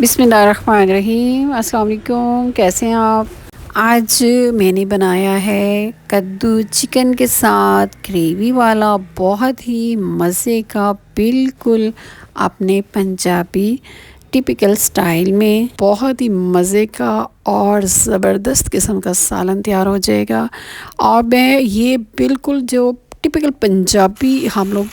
बिस्मिल्लाहिर्रहमानिर्रहीम। अस्सलाम वालेकुम, कैसे हैं आप। आज मैंने बनाया है कद्दू चिकन के साथ ग्रेवी वाला, बहुत ही मज़े का, बिल्कुल अपने पंजाबी टिपिकल स्टाइल में बहुत ही मज़े का और ज़बरदस्त किस्म का सालन तैयार हो जाएगा। और मैं ये बिल्कुल जो टिपिकल पंजाबी हम लोग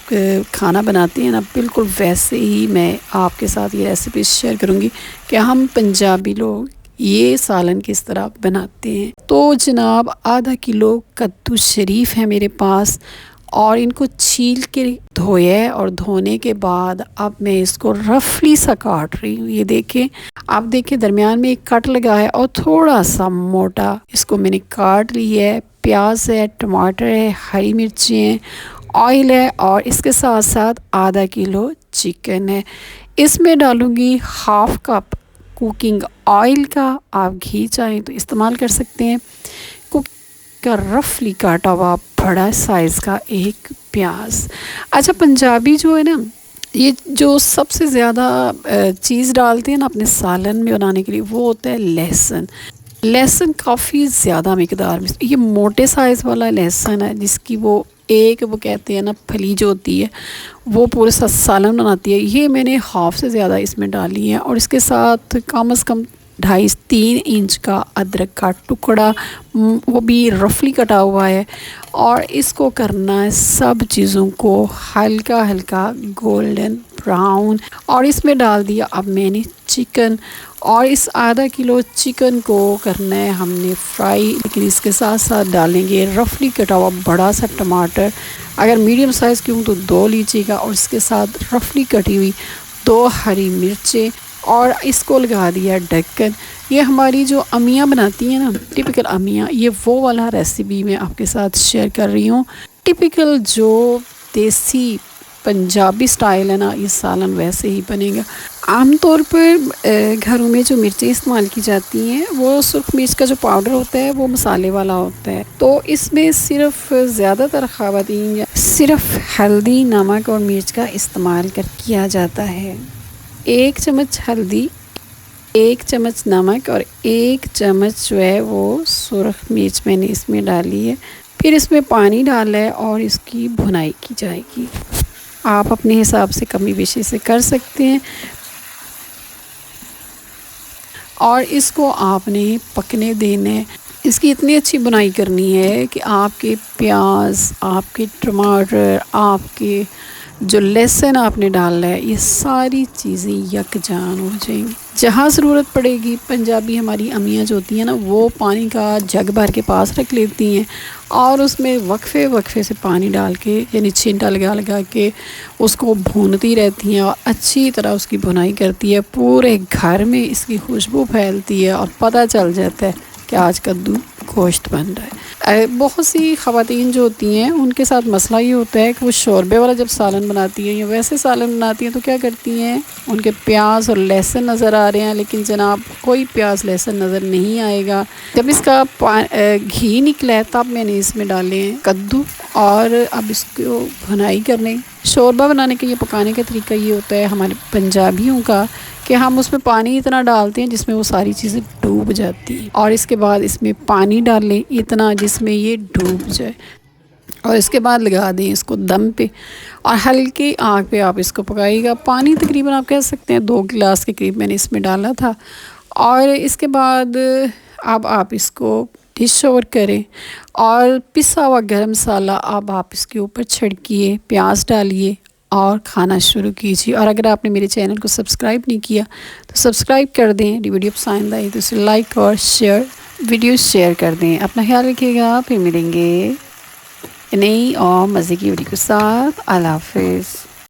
खाना बनाते हैं ना, बिल्कुल वैसे ही मैं आपके साथ ये रेसिपी शेयर करूँगी कि हम पंजाबी लोग ये सालन किस तरह बनाते हैं। तो जनाब आधा किलो कद्दू शरीफ है मेरे पास, और इनको छील के धोया है, और धोने के बाद अब मैं इसको रफली सा काट रही हूँ। ये देखें, आप देखें दरमियान में एक कट लगा है और थोड़ा सा मोटा इसको मैंने काट लिया है। प्याज है, टमाटर है, हरी मिर्ची है, ऑयल है, और इसके साथ साथ आधा किलो चिकन है। इसमें डालूँगी हाफ़ कप कुकिंग ऑयल का, आप घी चाहें तो इस्तेमाल कर सकते हैं। का रफली काटा हुआ बड़ा साइज़ का एक प्याज। अच्छा, पंजाबी जो है ना, ये जो सबसे ज़्यादा चीज़ डालते हैं ना अपने सालन में बनाने के लिए, वो होता है लहसुन। लहसुन काफ़ी ज़्यादा मिकदार में, ये मोटे साइज़ वाला लहसुन है जिसकी वो कहते हैं ना फली जो होती है, वो पूरे साथ सालन बनाती है। ये मैंने हाफ़ से ज़्यादा इसमें डाली है, और इसके साथ कम से कम 2.5-3 इंच का अदरक का टुकड़ा, वो भी रफली कटा हुआ है। और इसको करना है सब चीज़ों को हल्का हल्का गोल्डन ब्राउन। और इसमें डाल दिया अब मैंने चिकन, और इस आधा किलो चिकन को करना है हमने फ्राई, लेकिन इसके साथ साथ डालेंगे रफली कटा हुआ बड़ा सा टमाटर। अगर मीडियम साइज़ की हूँ तो 2 लीजिएगा, और इसके साथ रफली कटी हुई 2 हरी मिर्चें, और इसको लगा दिया ढक्कन। ये हमारी जो अम्मियाँ बनाती हैं ना, टिपिकल अम्मियाँ, ये वो वाला रेसिपी मैं आपके साथ शेयर कर रही हूँ। टिपिकल जो देसी पंजाबी स्टाइल है ना, ये सालन वैसे ही बनेगा। आमतौर पर घरों में जो मिर्चें इस्तेमाल की जाती हैं, वो सुर्ख मिर्च का जो पाउडर होता है वो मसाले वाला होता है। तो इसमें सिर्फ ज़्यादातर ख़वातीन या सिर्फ हल्दी, नमक और मिर्च का इस्तेमाल किया जाता है। 1 चम्मच हल्दी, 1 चम्मच नमक, और 1 चम्मच जो है वो सुर्ख मिर्च मैंने इसमें डाली है। फिर इसमें पानी डाला है और इसकी भुनाई की जाएगी। आप अपने हिसाब से कमी बेशी से कर सकते हैं, और इसको आपने पकने देना है। इसकी इतनी अच्छी बुनाई करनी है कि आपके प्याज, आपके टमाटर, आपके जो लहसुन आपने डालना है, ये सारी चीज़ें यकजान हो जाएंगी। जहाँ ज़रूरत पड़ेगी, पंजाबी हमारी अम्मियाँ जो होती हैं ना, वो पानी का जग भर के पास रख लेती हैं, और उसमें वक्फे वक्फे से पानी डाल के, यानी छिंटा लगा लगा के उसको भूनती रहती हैं, और अच्छी तरह उसकी भुनाई करती है। पूरे घर में इसकी खुशबू फैलती है, और पता चल जाता है कि आज कद्दू गोश्त बन रहा है। बहुत सी ख़वातीन जो होती हैं, उनके साथ मसला ये होता है कि वो शोरबे वाला जब सालन बनाती हैं या वैसे सालन बनाती हैं, तो क्या करती हैं, उनके प्याज और लहसुन नज़र आ रहे हैं, लेकिन जनाब कोई प्याज लहसुन नज़र नहीं आएगा। जब इसका घी निकला है, तब मैंने इसमें डाले हैं कद्दू, और अब इसको भुनाई करने। शोरबा बनाने का, ये पकाने का तरीका ये होता है हमारे पंजाबियों का, कि हम उसमें पानी इतना डालते हैं जिसमें वो सारी चीज़ें डूब जाती हैं, और इसके बाद इसमें पानी डालें इतना जिसमें ये डूब जाए, और इसके बाद लगा दें इसको दम पे, और हल्की आग पे आप इसको पकाइएगा। पानी तकरीबन आप कह सकते हैं 2 गिलास के करीब मैंने इसमें डाला था। और इसके बाद अब आप इसको डिश ओवर करें, और पिसा हुआ गरम मसाला अब आप इसके ऊपर छिड़किए, प्याज डालिए और खाना शुरू कीजिए। और अगर आपने मेरे चैनल को सब्सक्राइब नहीं किया तो सब्सक्राइब कर दें। वीडियो पसंद आई तो इसे लाइक और वीडियो शेयर कर दें। अपना ख्याल रखिएगा, फिर मिलेंगे नई और मज़े की वीडियो के साथ। अल्लाह हाफ़िज़।